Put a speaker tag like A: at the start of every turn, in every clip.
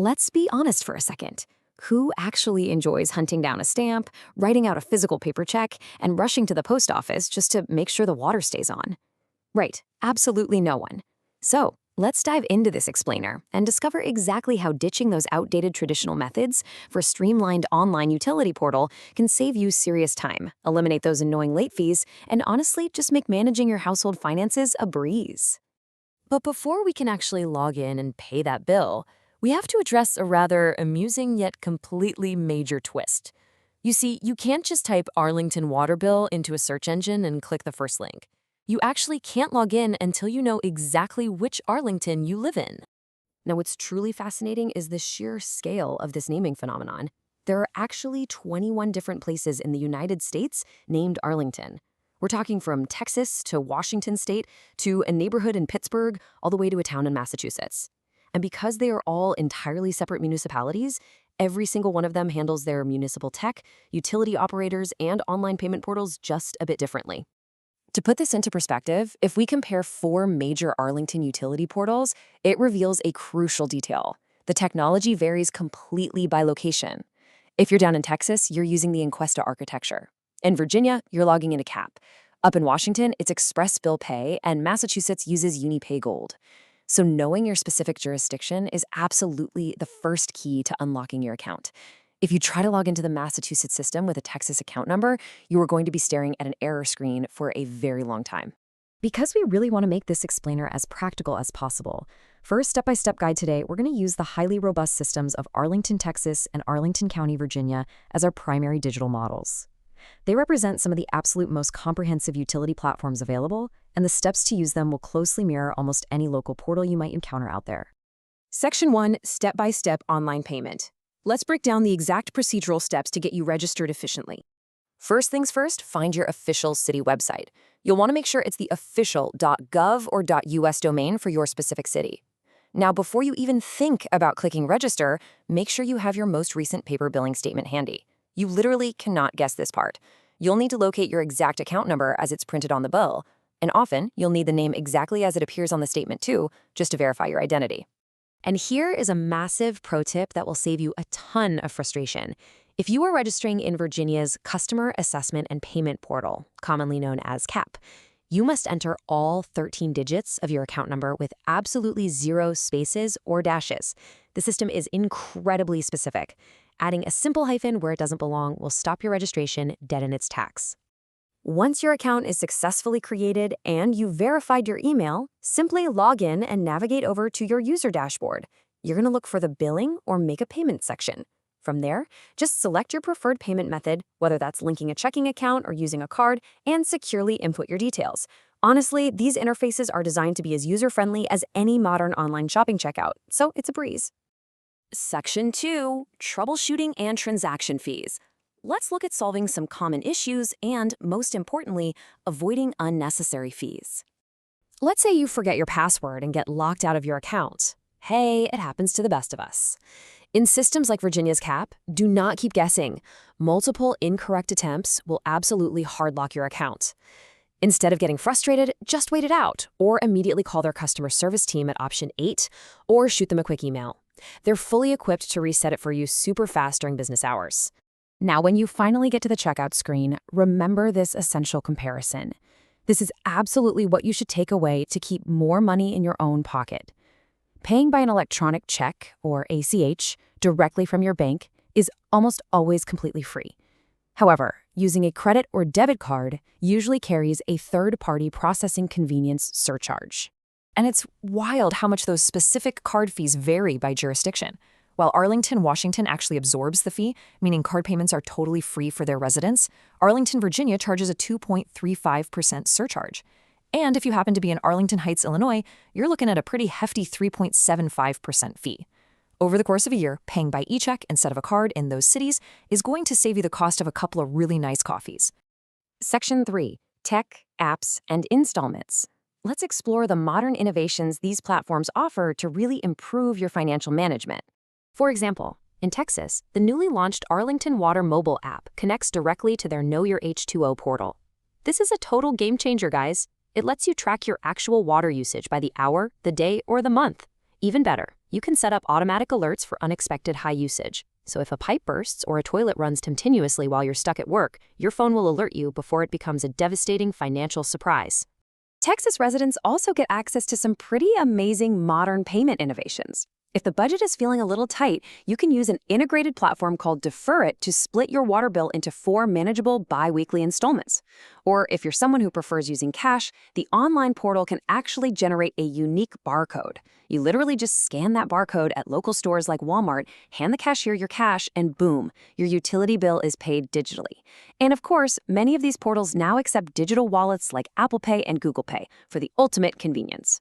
A: let's be honest for a second. Who actually enjoys hunting down a stamp, writing out a physical paper check, and rushing to the post office just to make sure the water stays on? Right, absolutely no one. So, let's dive into this explainer and discover exactly how ditching those outdated traditional methods for a streamlined online utility portal can save you serious time, eliminate those annoying late fees, and honestly just make managing your household finances a breeze. But before we can actually log in and pay that bill, we have to address a rather amusing yet completely major twist. You see, you can't just type Arlington water bill into a search engine and click the first link. You actually can't log in until you know exactly which Arlington you live in. Now, what's truly fascinating is the sheer scale of this naming phenomenon. There are actually 21 different places in the United States named Arlington. We're talking from Texas to Washington State to a neighborhood in Pittsburgh all the way to a town in Massachusetts. And because they are all entirely separate municipalities, every single one of them handles their municipal tech, utility operators, and online payment portals just a bit differently. To put this into perspective, if we compare 4 major Arlington utility portals, it reveals a crucial detail. The technology varies completely by location. If you're down in Texas, you're using the Encuesta architecture. In Virginia, you're logging into CAP. Up in Washington, it's Express Bill Pay, and Massachusetts uses UniPay Gold. So knowing your specific jurisdiction is absolutely the first key to unlocking your account. If you try to log into the Massachusetts system with a Texas account number, you are going to be staring at an error screen for a very long time. Because we really want to make this explainer as practical as possible, for a step-by-step guide today, we're going to use the highly robust systems of Arlington, Texas and Arlington County, Virginia as our primary digital models. They represent some of the absolute most comprehensive utility platforms available, and the steps to use them will closely mirror almost any local portal you might encounter out there. Section 1, Step-by-Step Online Payment. Let's break down the exact procedural steps to get you registered efficiently. First things first, find your official city website. You'll want to make sure it's the official.gov or .us domain for your specific city. Now, before you even think about clicking register, make sure you have your most recent paper billing statement handy. You literally cannot guess this part. You'll need to locate your exact account number as it's printed on the bill, and often you'll need the name exactly as it appears on the statement too, just to verify your identity. And here is a massive pro tip that will save you a ton of frustration. If you are registering in Virginia's Customer Assessment and Payment Portal, commonly known as CAP, you must enter all 13 digits of your account number with absolutely 0 spaces or dashes. The system is incredibly specific. Adding a simple hyphen where it doesn't belong will stop your registration dead in its tracks. Once your account is successfully created and you've verified your email, simply log in and navigate over to your user dashboard. You're going to look for the Billing or Make a Payment section. From there, just select your preferred payment method, whether that's linking a checking account or using a card, and securely input your details. Honestly, these interfaces are designed to be as user-friendly as any modern online shopping checkout, so it's a breeze. Section 2, Troubleshooting and Transaction Fees. Let's look at solving some common issues and, most importantly, avoiding unnecessary fees. Let's say you forget your password and get locked out of your account. Hey, it happens to the best of us. In systems like Virginia's CAP, do not keep guessing. Multiple incorrect attempts will absolutely hardlock your account. Instead of getting frustrated, just wait it out, or immediately call their customer service team at option 8, or shoot them a quick email. They're fully equipped to reset it for you super fast during business hours. Now, when you finally get to the checkout screen, remember this essential comparison. This is absolutely what you should take away to keep more money in your own pocket. Paying by an electronic check, or ACH, directly from your bank is almost always completely free. However, using a credit or debit card usually carries a third-party processing convenience surcharge. And it's wild how much those specific card fees vary by jurisdiction. While Arlington, Washington actually absorbs the fee, meaning card payments are totally free for their residents, Arlington, Virginia charges a 2.35% surcharge. And if you happen to be in Arlington Heights, Illinois, you're looking at a pretty hefty 3.75% fee. Over the course of a year, paying by e-check instead of a card in those cities is going to save you the cost of a couple of really nice coffees. Section 3, Tech, Apps, and Installments. Let's explore the modern innovations these platforms offer to really improve your financial management. For example, in Texas, the newly launched Arlington Water mobile app connects directly to their Know Your H2O portal. This is a total game changer, guys. It lets you track your actual water usage by the hour, the day, or the month. Even better, you can set up automatic alerts for unexpected high usage. So if a pipe bursts or a toilet runs continuously while you're stuck at work, your phone will alert you before it becomes a devastating financial surprise. Texas residents also get access to some pretty amazing modern payment innovations. If the budget is feeling a little tight, you can use an integrated platform called Defer It to split your water bill into 4 manageable bi-weekly installments. Or if you're someone who prefers using cash, the online portal can actually generate a unique barcode. You literally just scan that barcode at local stores like Walmart, hand the cashier your cash, and boom, your utility bill is paid digitally. And of course, many of these portals now accept digital wallets like Apple Pay and Google Pay for the ultimate convenience.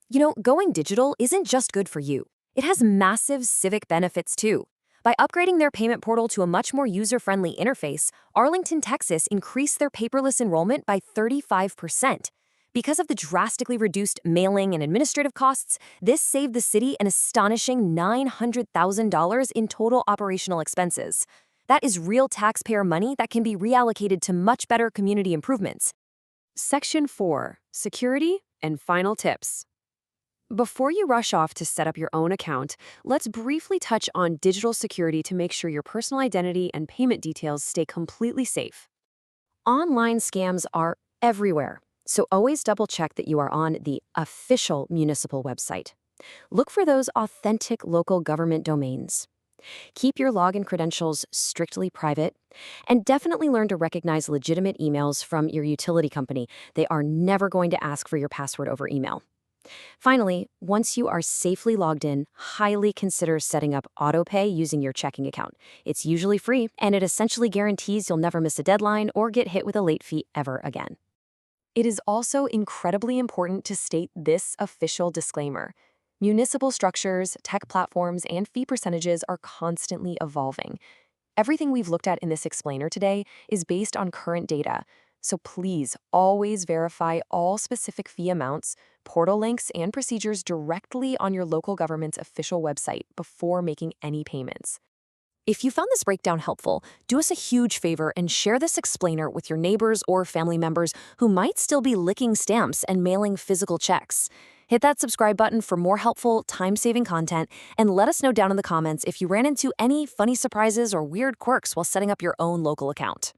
A: You know, going digital isn't just good for you. It has massive civic benefits too. By upgrading their payment portal to a much more user-friendly interface, Arlington, Texas increased their paperless enrollment by 35%. Because of the drastically reduced mailing and administrative costs, this saved the city an astonishing $900,000 in total operational expenses. That is real taxpayer money that can be reallocated to much better community improvements. Section 4. Security and final tips. Before you rush off to set up your own account, let's briefly touch on digital security to make sure your personal identity and payment details stay completely safe. Online scams are everywhere, so always double-check that you are on the official municipal website. Look for those authentic local government domains. Keep your login credentials strictly private, and definitely learn to recognize legitimate emails from your utility company. They are never going to ask for your password over email. Finally, once you are safely logged in, highly consider setting up autopay using your checking account. It's usually free, and it essentially guarantees you'll never miss a deadline or get hit with a late fee ever again. It is also incredibly important to state this official disclaimer. Municipal structures, tech platforms, and fee percentages are constantly evolving. Everything we've looked at in this explainer today is based on current data. So please always verify all specific fee amounts, portal links, and procedures directly on your local government's official website before making any payments. If you found this breakdown helpful, do us a huge favor and share this explainer with your neighbors or family members who might still be licking stamps and mailing physical checks. Hit that subscribe button for more helpful, time-saving content, and let us know down in the comments if you ran into any funny surprises or weird quirks while setting up your own local account.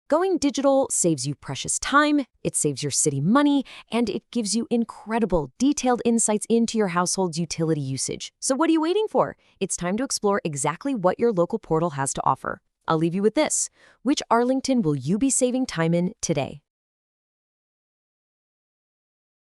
A: Going digital saves you precious time, it saves your city money, and it gives you incredible, detailed insights into your household's utility usage. So what are you waiting for? It's time to explore exactly what your local portal has to offer. I'll leave you with this. Which Arlington will you be saving time in today?